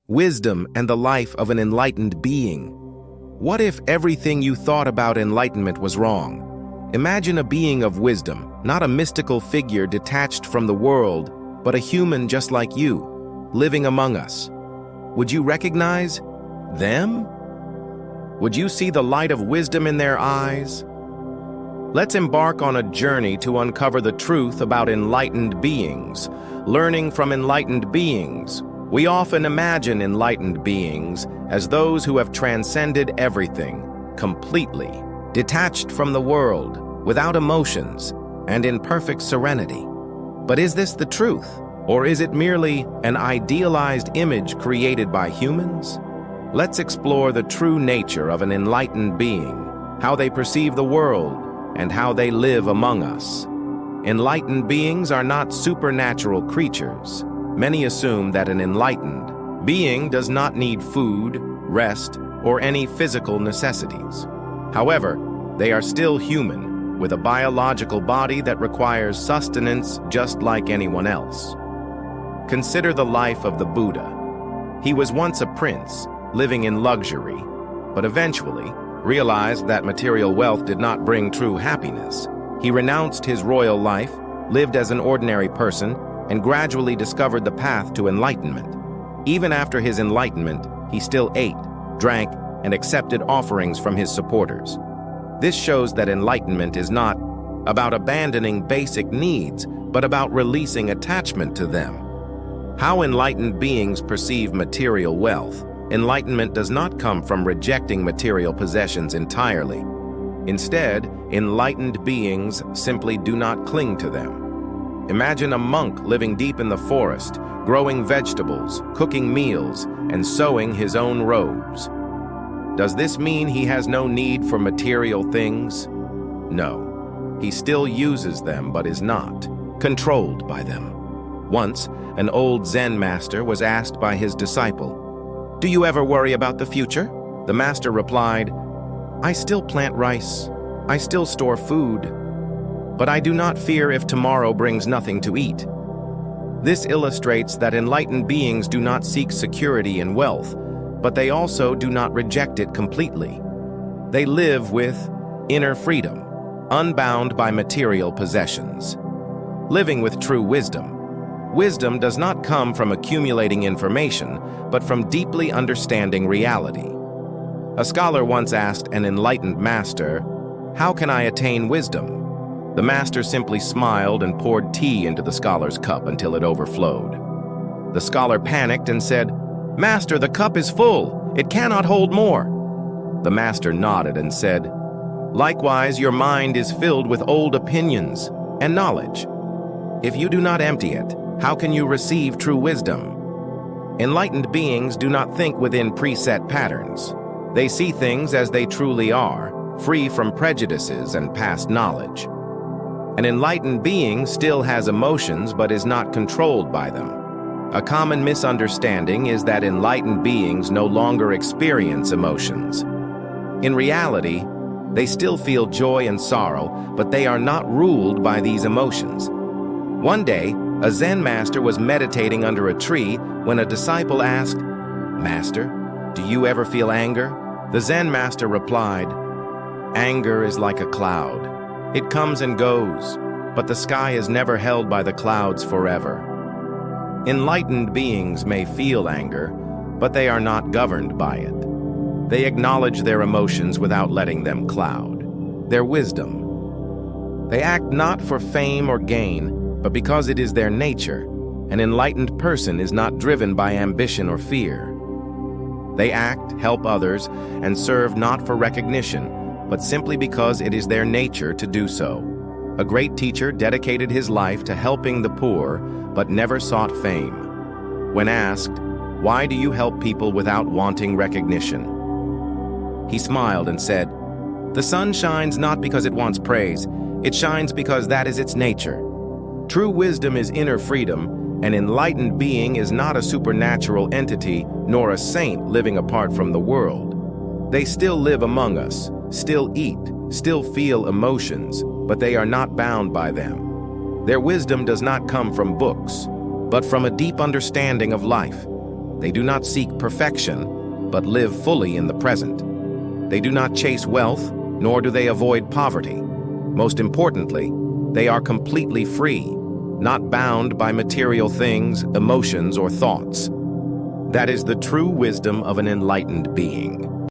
wisdom, and the life of an enlightened being. What if everything you thought about enlightenment was wrong? Imagine a being of wisdom, not a mystical figure detached from the world, but a human just like you, living among us. Would you recognize them? Would you see the light of wisdom in their eyes? Let's embark on a journey to uncover the truth about enlightened beings. Learning from enlightened beings, we often imagine enlightened beings as those who have transcended everything, completely, detached from the world, without emotions, and in perfect serenity. But is this the truth? Or is it merely an idealized image created by humans? Let's explore the true nature of an enlightened being, how they perceive the world, and how they live among us. Enlightened beings are not supernatural creatures. Many assume that an enlightened being does not need food, rest, or any physical necessities. However, they are still human, with a biological body that requires sustenance just like anyone else. Consider the life of the Buddha. He was once a prince, living in luxury, but eventually realized that material wealth did not bring true happiness. He renounced his royal life, lived as an ordinary person, and gradually discovered the path to enlightenment. Even after his enlightenment, he still ate, drank, and accepted offerings from his supporters. This shows that enlightenment is not about abandoning basic needs, but about releasing attachment to them. How enlightened beings perceive material wealth. Enlightenment does not come from rejecting material possessions entirely. Instead, enlightened beings simply do not cling to them. Imagine a monk living deep in the forest, growing vegetables, cooking meals, and sewing his own robes. Does this mean he has no need for material things? No. He still uses them but is not controlled by them. Once, an old Zen master was asked by his disciple, "Do you ever worry about the future?" The master replied, "I still plant rice. I still store food. But I do not fear if tomorrow brings nothing to eat." This illustrates that enlightened beings do not seek security in wealth, but they also do not reject it completely. They live with inner freedom, unbound by material possessions. Living with true wisdom. Wisdom does not come from accumulating information, but from deeply understanding reality. A scholar once asked an enlightened master, "How can I attain wisdom?" The master simply smiled and poured tea into the scholar's cup until it overflowed. The scholar panicked and said, "Master, the cup is full. It cannot hold more." The master nodded and said, "Likewise, your mind is filled with old opinions and knowledge. If you do not empty it, how can you receive true wisdom?" Enlightened beings do not think within preset patterns. They see things as they truly are, free from prejudices and past knowledge. An enlightened being still has emotions but is not controlled by them. A common misunderstanding is that enlightened beings no longer experience emotions. In reality, they still feel joy and sorrow, but they are not ruled by these emotions. One day, a Zen master was meditating under a tree when a disciple asked, "Master, do you ever feel anger?" The Zen master replied, "Anger is like a cloud. It comes and goes, but the sky is never held by the clouds forever." Enlightened beings may feel anger, but they are not governed by it. They acknowledge their emotions without letting them cloud their wisdom. They act not for fame or gain, but because it is their nature. An enlightened person is not driven by ambition or fear. They act, help others, and serve not for recognition, but simply because it is their nature to do so. A great teacher dedicated his life to helping the poor, but never sought fame. When asked, "Why do you help people without wanting recognition?" he smiled and said, "The sun shines not because it wants praise. It shines because that is its nature." True wisdom is inner freedom. An enlightened being is not a supernatural entity, nor a saint living apart from the world. They still live among us, still eat, still feel emotions, but they are not bound by them. Their wisdom does not come from books, but from a deep understanding of life. They do not seek perfection, but live fully in the present. They do not chase wealth, nor do they avoid poverty. Most importantly, they are completely free, not bound by material things, emotions, or thoughts. That is the true wisdom of an enlightened being.